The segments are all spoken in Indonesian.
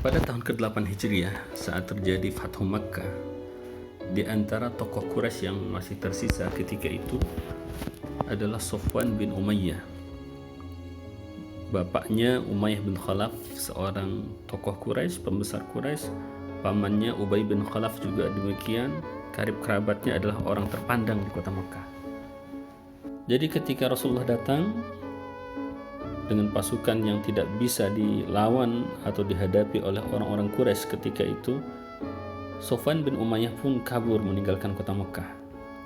Pada tahun ke-8 Hijriah, saat terjadi Fathu Makkah, di antara tokoh Quraisy yang masih tersisa ketika itu adalah Safwan bin Umayyah. Bapaknya Umayyah bin Khalaf, seorang tokoh Quraisy, pembesar Quraisy. Pamannya Ubay bin Khalaf juga demikian. Karib kerabatnya adalah orang terpandang di kota Makkah. Jadi ketika Rasulullah datang dengan pasukan yang tidak bisa dilawan atau dihadapi oleh orang-orang Quraisy ketika itu, Safwan bin Umayyah pun kabur meninggalkan kota Makkah.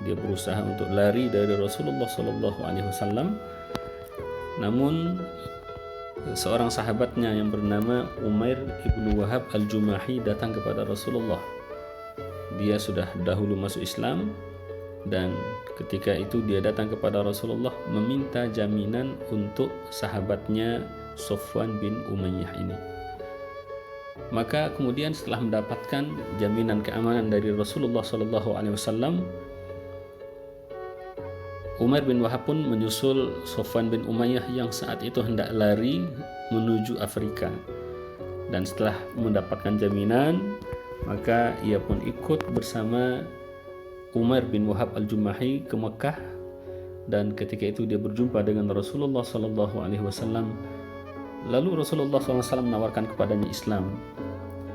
Dia berusaha untuk lari dari Rasulullah SAW. Namun seorang sahabatnya yang bernama Umair ibnu Wahab al-Jumahi datang kepada Rasulullah. Dia sudah dahulu masuk Islam, dan ketika itu dia datang kepada Rasulullah meminta jaminan untuk sahabatnya Safwan bin Umayyah ini. Maka kemudian setelah mendapatkan jaminan keamanan dari Rasulullah SAW, Umar bin Wahab pun menyusul Safwan bin Umayyah yang saat itu hendak lari menuju Afrika. Dan setelah mendapatkan jaminan, maka ia pun ikut bersama Umar bin Wahab al-Jumahi ke Mekah. Dan ketika itu dia berjumpa dengan Rasulullah SAW. Lalu Rasulullah SAW menawarkan kepadanya Islam.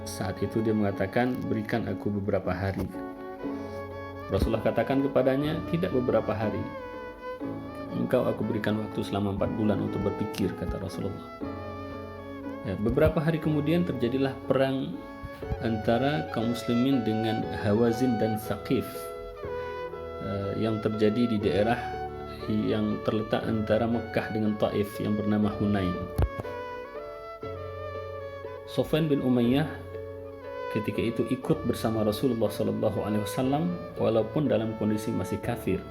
Saat itu dia mengatakan, berikan aku beberapa hari. Rasulullah katakan kepadanya, tidak beberapa hari, engkau aku berikan waktu selama 4 bulan untuk berpikir, kata Rasulullah. Ya, beberapa hari kemudian terjadilah perang antara kaum muslimin dengan Hawazin dan Thaqif, yang terjadi di daerah yang terletak antara Mekah dengan Taif yang bernama Hunain. Safwan bin Umayyah ketika itu ikut bersama Rasulullah SAW walaupun dalam kondisi masih kafir.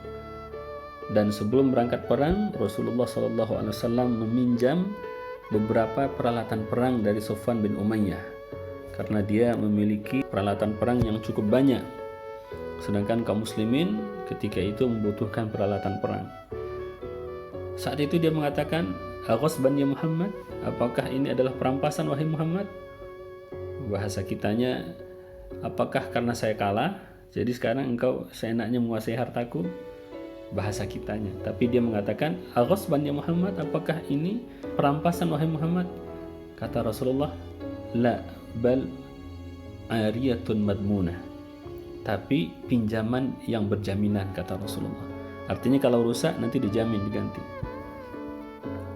Dan sebelum berangkat perang, Rasulullah SAW meminjam beberapa peralatan perang dari Safwan bin Umayyah karena dia memiliki peralatan perang yang cukup banyak, sedangkan kaum muslimin ketika itu membutuhkan peralatan perang. Saat itu dia mengatakan, "Aghasban ya Muhammad, apakah ini adalah perampasan wahai Muhammad?" Bahasa kitanya, apakah karena saya kalah, jadi sekarang engkau seenaknya menguasai hartaku? Bahasa kitanya. Tapi dia mengatakan, "Aghasban ya Muhammad, apakah ini perampasan wahai Muhammad?" Kata Rasulullah, "La, bal ariyatun madmunah." Tapi pinjaman yang berjaminan, kata Rasulullah. Artinya kalau rusak nanti dijamin, diganti.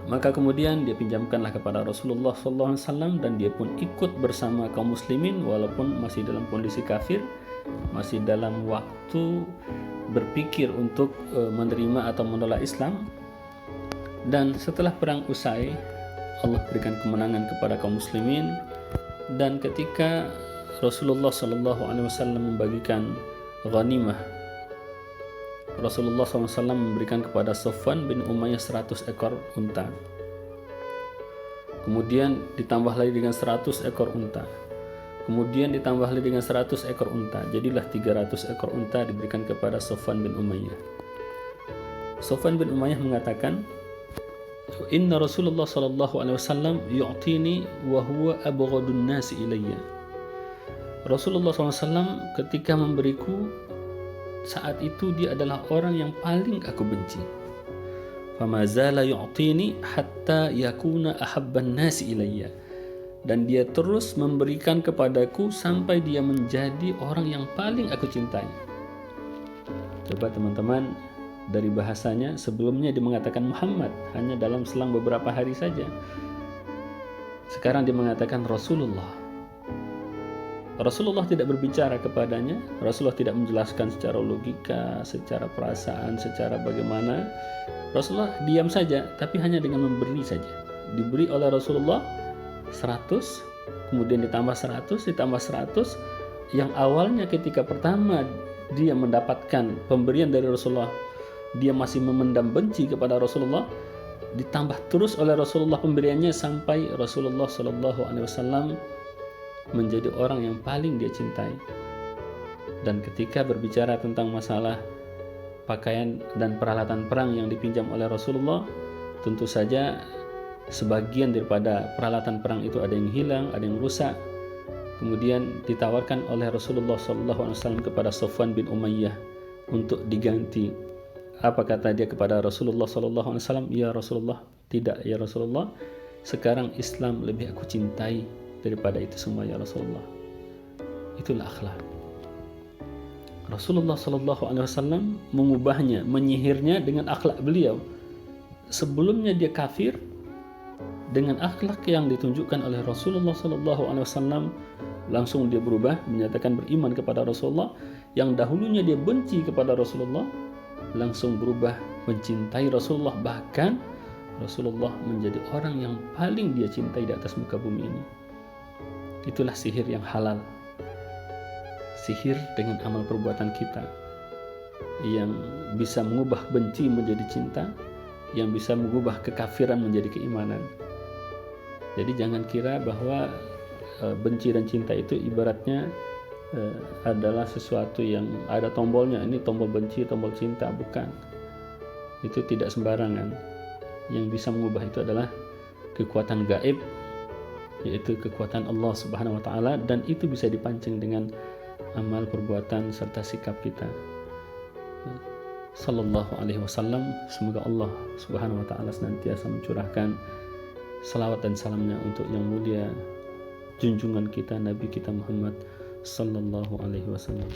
Maka kemudian dia pinjamkanlah kepada Rasulullah SAW, dan dia pun ikut bersama kaum muslimin walaupun masih dalam kondisi kafir, masih dalam waktu berpikir untuk menerima atau menolak Islam. Dan setelah perang usai, Allah berikan kemenangan kepada kaum muslimin. Dan ketika Rasulullah SAW membagikan ghanimah, Rasulullah SAW memberikan kepada Safwan bin Umayyah 100 ekor unta. Kemudian ditambah lagi dengan 100 ekor unta. Kemudian ditambah lagi dengan 100 ekor unta. Jadilah 300 ekor unta diberikan kepada Safwan bin Umayyah. Safwan bin Umayyah mengatakan, "Inna Rasulullah SAW yu'tini wa huwa abghadun nasi ilayya." Rasulullah SAW ketika memberiku, saat itu dia adalah orang yang paling aku benci. "Fama zala yu'tini hatta yakuna ahabban nasi ilayya." Dan dia terus memberikan kepadaku sampai dia menjadi orang yang paling aku cintai. Coba teman-teman, dari bahasanya sebelumnya dia mengatakan Muhammad hanya dalam selang beberapa hari saja. Sekarang dia mengatakan Rasulullah. Rasulullah tidak berbicara kepadanya, Rasulullah tidak menjelaskan secara logika, secara perasaan, secara bagaimana. Rasulullah diam saja, tapi hanya dengan memberi saja. Diberi oleh Rasulullah 100, kemudian ditambah 100, ditambah 100. Yang awalnya ketika pertama dia mendapatkan pemberian dari Rasulullah, dia masih memendam benci kepada Rasulullah, ditambah terus oleh Rasulullah pemberiannya sampai Rasulullah SAW menjadi orang yang paling dia cintai. Dan ketika berbicara tentang masalah pakaian dan peralatan perang yang dipinjam oleh Rasulullah, tentu saja sebagian daripada peralatan perang itu ada yang hilang, ada yang rusak. Kemudian ditawarkan oleh Rasulullah SAW kepada Sofwan bin Umayyah untuk diganti. Apa kata dia kepada Rasulullah SAW? Ya Rasulullah, tidak ya Rasulullah, sekarang Islam lebih aku cintai daripada itu semua ya Rasulullah. Itulah akhlak. Rasulullah SAW mengubahnya, menyihirnya dengan akhlak beliau. Sebelumnya dia kafir, dengan akhlak yang ditunjukkan oleh Rasulullah SAW langsung dia berubah, menyatakan beriman kepada Rasulullah. Yang dahulunya dia benci kepada Rasulullah, langsung berubah mencintai Rasulullah. Bahkan Rasulullah menjadi orang yang paling dia cintai di atas muka bumi ini. Itulah sihir yang halal. Sihir dengan amal perbuatan kita yang bisa mengubah benci menjadi cinta, yang bisa mengubah kekafiran menjadi keimanan. Jadi jangan kira bahwa benci dan cinta itu ibaratnya adalah sesuatu yang ada tombolnya, ini tombol benci, tombol cinta. Bukan. Itu tidak sembarangan. Yang bisa mengubah itu adalah kekuatan gaib, yaitu kekuatan Allah Subhanahu wa taala, dan itu bisa dipancing dengan amal perbuatan serta sikap kita. Sallallahu alaihi wasallam. Semoga Allah Subhanahu wa taala senantiasa mencurahkan salawat dan salamnya untuk yang mulia junjungan kita, Nabi kita Muhammad sallallahu alaihi wasallam.